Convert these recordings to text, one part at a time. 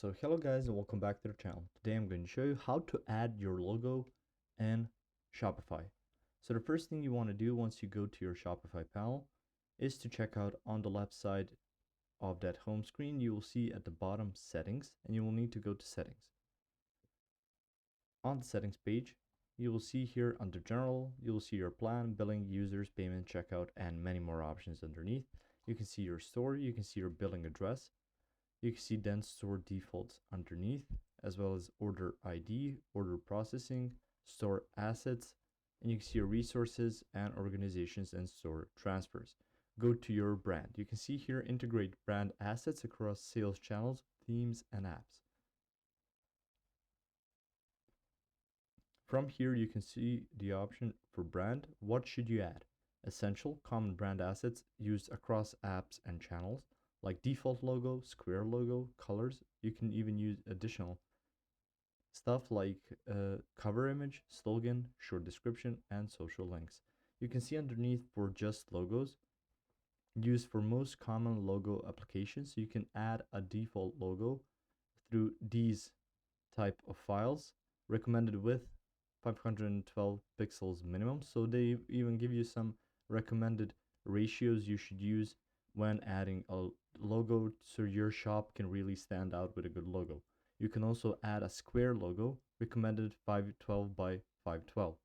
So hello guys and welcome back to the channel. Today I'm going to show you how to add your logo in Shopify. So the first thing you want to do once you go to your Shopify panel is to check out on the left side of that home screen. You will see at the bottom settings, and you will need to go to settings. On the settings page, you will see here under general, you will see your plan, billing, users, payment, checkout, and many more options underneath. You can see your store, you can see your billing address. You can see then store defaults underneath, as well as order ID, order processing, store assets, and you can see your resources and organizations and store transfers. Go to your brand. You can see here integrate brand assets across sales channels, themes, and apps. From here, you can see the option for brand. What should you add? Essential, common brand assets used across apps and channels, like default logo, square logo, colors. You can even use additional stuff like cover image, slogan, short description, and social links. You can see underneath for just logos, used for most common logo applications. So you can add a default logo through these type of files, recommended with 512 pixels minimum. So they even give you some recommended ratios you should use when adding a logo so your shop can really stand out with a good logo. You can also add a square logo, recommended 512 by 512.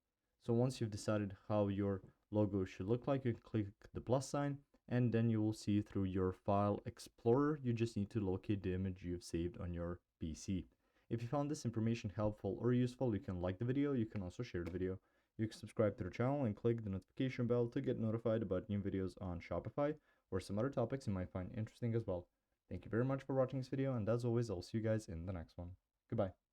So once you've decided how your logo should look like, you can click the plus sign, and then you will see through your file explorer. You just need to locate the image you've saved on your PC. If you found this information helpful or useful, you can like the video. You can also share the video. You can subscribe to the channel and click the notification bell to get notified about new videos on Shopify or some other topics you might find interesting as well. Thank you very much for watching this video, and as always, I'll see you guys in the next one. Goodbye.